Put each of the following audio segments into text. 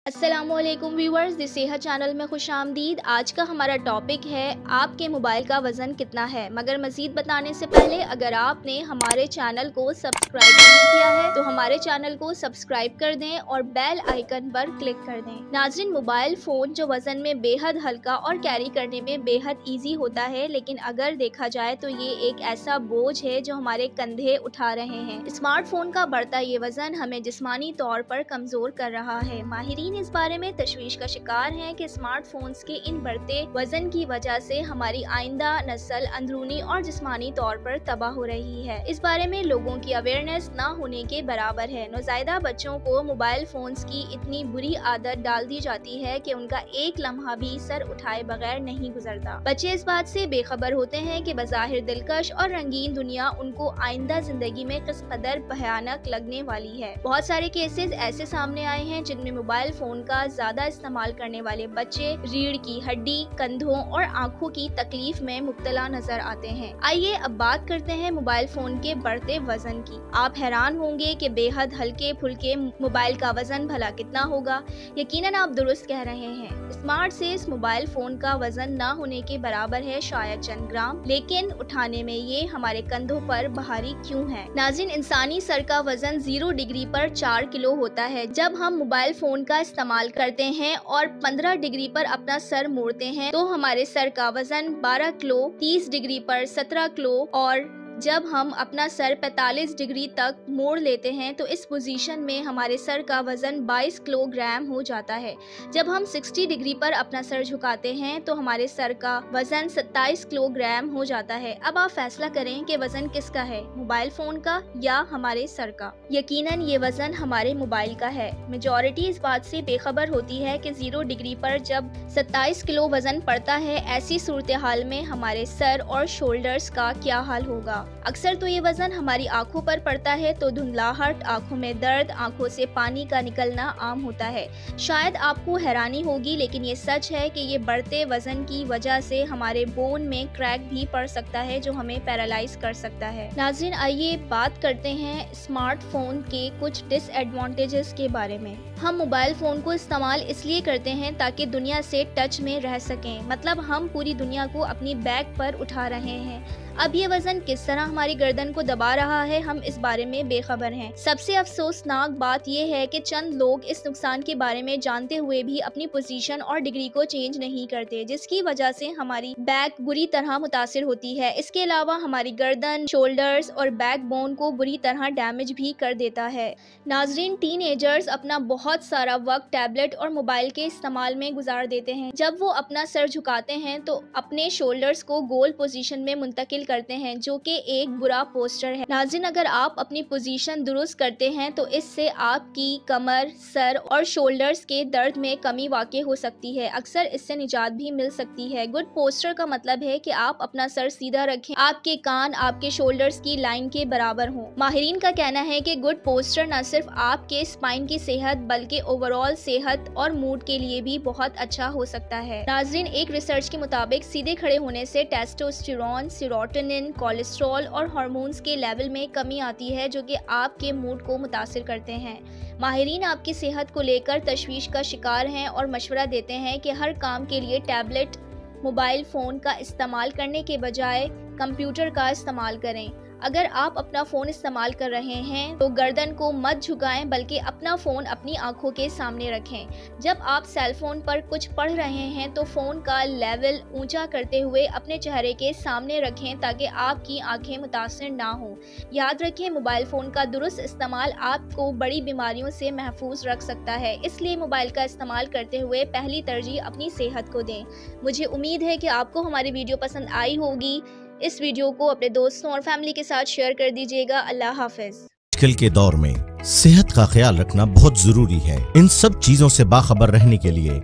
अस्सलामुअलैकुम viewers, the सेहत channel में खुश आमदीद। आज का हमारा टॉपिक है आपके मोबाइल का वज़न कितना है। मगर मज़ीद बताने से पहले अगर आपने हमारे चैनल को सब्सक्राइब नहीं किया है तो हमारे चैनल को सब्सक्राइब कर दें और बेल आइकन पर क्लिक कर दें। नाज़रीन, मोबाइल फ़ोन जो वज़न में बेहद हल्का और कैरी करने में बेहद ईजी होता है, लेकिन अगर देखा जाए तो ये एक ऐसा बोझ है जो हमारे कंधे उठा रहे हैं। स्मार्टफोन का बढ़ता ये वज़न हमें जिस्मानी तौर पर कमज़ोर कर रहा है। माहिरीन इस बारे में तशवीश का शिकार हैं कि स्मार्टफोन्स के इन बढ़ते वजन की वजह से हमारी आइंदा नस्ल अंदरूनी और जिस्मानी तौर पर तबाह हो रही है। इस बारे में लोगों की अवेयरनेस ना होने के बराबर है। नौज़ायदा बच्चों को मोबाइल फोन्स की इतनी बुरी आदत डाल दी जाती है कि उनका एक लम्हा भी सर उठाए बगैर नहीं गुजरता। बच्चे इस बात से बेखबर होते हैं कि बज़ाहिर दिलकश और रंगीन दुनिया उनको आइंदा जिंदगी में किस कदर भयानक लगने वाली है। बहुत सारे केसेस ऐसे सामने आए हैं जिनमें मोबाइल फोन का ज्यादा इस्तेमाल करने वाले बच्चे रीढ़ की हड्डी, कंधों और आंखों की तकलीफ में मुब्तला नजर आते हैं। आइए अब बात करते हैं मोबाइल फोन के बढ़ते वजन की। आप हैरान होंगे कि बेहद हल्के फुल्के मोबाइल का वजन भला कितना होगा। यकीनन आप दुरुस्त कह रहे हैं। स्मार्ट से इस मोबाइल फोन का वजन ना होने के बराबर है, शायद चंद ग्राम, लेकिन उठाने में ये हमारे कंधों पर भारी क्यों है। नाज़रीन, इंसानी सर का वजन 0 डिग्री पर 4 किलो होता है। जब हम मोबाइल फोन का इस्तेमाल करते हैं और 15 डिग्री पर अपना सर मोड़ते हैं तो हमारे सर का वजन 12 किलो, 30 डिग्री पर 17 किलो और जब हम अपना सर 45 डिग्री तक मोड़ लेते हैं तो इस पोजीशन में हमारे सर का वजन 22 किलोग्राम हो जाता है। जब हम 60 डिग्री पर अपना सर झुकाते हैं तो हमारे सर का वजन 27 किलोग्राम हो जाता है। अब आप फैसला करें कि वजन किसका है, मोबाइल फोन का या हमारे सर का। यकीनन ये वजन हमारे मोबाइल का है। मेजॉरिटी इस बात से बेखबर होती है कि 0 डिग्री पर जब 27 किलो वजन पड़ता है, ऐसी सूरत हाल में हमारे सर और शोल्डर्स का क्या हाल होगा। अक्सर तो ये वजन हमारी आंखों पर पड़ता है तो धुंधलाहट, आंखों में दर्द, आंखों से पानी का निकलना आम होता है। शायद आपको हैरानी होगी, लेकिन ये सच है कि ये बढ़ते वजन की वजह से हमारे बोन में क्रैक भी पड़ सकता है जो हमें पैरालाइज कर सकता है। नाज़रीन, आइए बात करते हैं स्मार्टफोन के कुछ डिसएडवांटेजेस के बारे में। हम मोबाइल फोन को इस्तेमाल इसलिए करते हैं ताकि दुनिया से टच में रह सकें, मतलब हम पूरी दुनिया को अपनी बैग पर उठा रहे हैं। अब ये वजन किस तरह हमारी गर्दन को दबा रहा है, हम इस बारे में बेखबर हैं। सबसे अफसोसनाक बात यह है कि चंद लोग इस नुकसान के बारे में जानते हुए भी अपनी पोजीशन और डिग्री को चेंज नहीं करते, जिसकी वजह से हमारी बैक बुरी तरह मुतासिर होती है। इसके अलावा हमारी गर्दन, शोल्डर्स और बैक बोन को बुरी तरह डैमेज भी कर देता है। नाजरीन, टीनएजर्स अपना बहुत सारा वक्त टैबलेट और मोबाइल के इस्तेमाल में गुजार देते हैं। जब वो अपना सर झुकाते हैं तो अपने शोल्डर्स को गोल पोजीशन में मुंतकिल करते हैं, जो कि एक बुरा पोस्टर है। नाज़रीन, अगर आप अपनी पोजीशन दुरुस्त करते हैं तो इससे आपकी कमर, सर और शोल्डर्स के दर्द में कमी वाक़ई हो सकती है। अक्सर इससे निजात भी मिल सकती है। गुड पोस्टर का मतलब है कि आप अपना सर सीधा रखें, आपके कान आपके शोल्डर्स की लाइन के बराबर हों। माहिरीन का कहना है कि गुड पोस्टर न सिर्फ आपके स्पाइन की सेहत बल्कि ओवरऑल सेहत और मूड के लिए भी बहुत अच्छा हो सकता है। नाज़रीन, एक रिसर्च के मुताबिक सीधे खड़े होने से टेस्टोस्टेरोन, सेरोटोनिन, कोलेस्ट्रॉल और हार्मोन्स के लेवल में कमी आती है, जो कि आपके मूड को मुतासिर करते हैं। माहिरीन आपकी सेहत को लेकर तशवीश का शिकार हैं और मशवरा देते हैं कि हर काम के लिए टैबलेट, मोबाइल फ़ोन का इस्तेमाल करने के बजाय कंप्यूटर का इस्तेमाल करें। अगर आप अपना फ़ोन इस्तेमाल कर रहे हैं तो गर्दन को मत झुकाएं, बल्कि अपना फ़ोन अपनी आंखों के सामने रखें। जब आप सेल फोन पर कुछ पढ़ रहे हैं तो फ़ोन का लेवल ऊंचा करते हुए अपने चेहरे के सामने रखें ताकि आपकी आंखें मुतासिर ना हो। याद रखें, मोबाइल फ़ोन का दुरुस्त इस्तेमाल आपको बड़ी बीमारियों से महफूज रख सकता है, इसलिए मोबाइल का इस्तेमाल करते हुए पहली तरजीह अपनी सेहत को दें। मुझे उम्मीद है कि आपको हमारी वीडियो पसंद आई होगी। इस वीडियो को अपने दोस्तों और फैमिली के साथ शेयर कर दीजिएगा। अल्लाह हाफिज। आजकल के दौर में सेहत का ख्याल रखना बहुत जरूरी है। इन सब चीजों से बाखबर रहने के लिए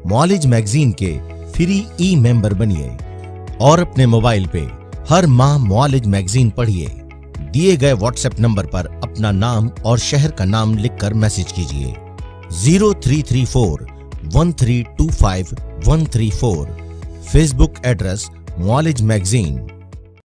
मॉलेज मैगजीन के फ्री ई मेंबर बनिए और अपने मोबाइल पे हर माह मॉलेज मैगजीन पढ़िए। दिए गए व्हाट्सएप नंबर पर अपना नाम और शहर का नाम लिखकर मैसेज कीजिए 0334 1325 134। फेसबुक एड्रेस मॉलेज मैगजीन।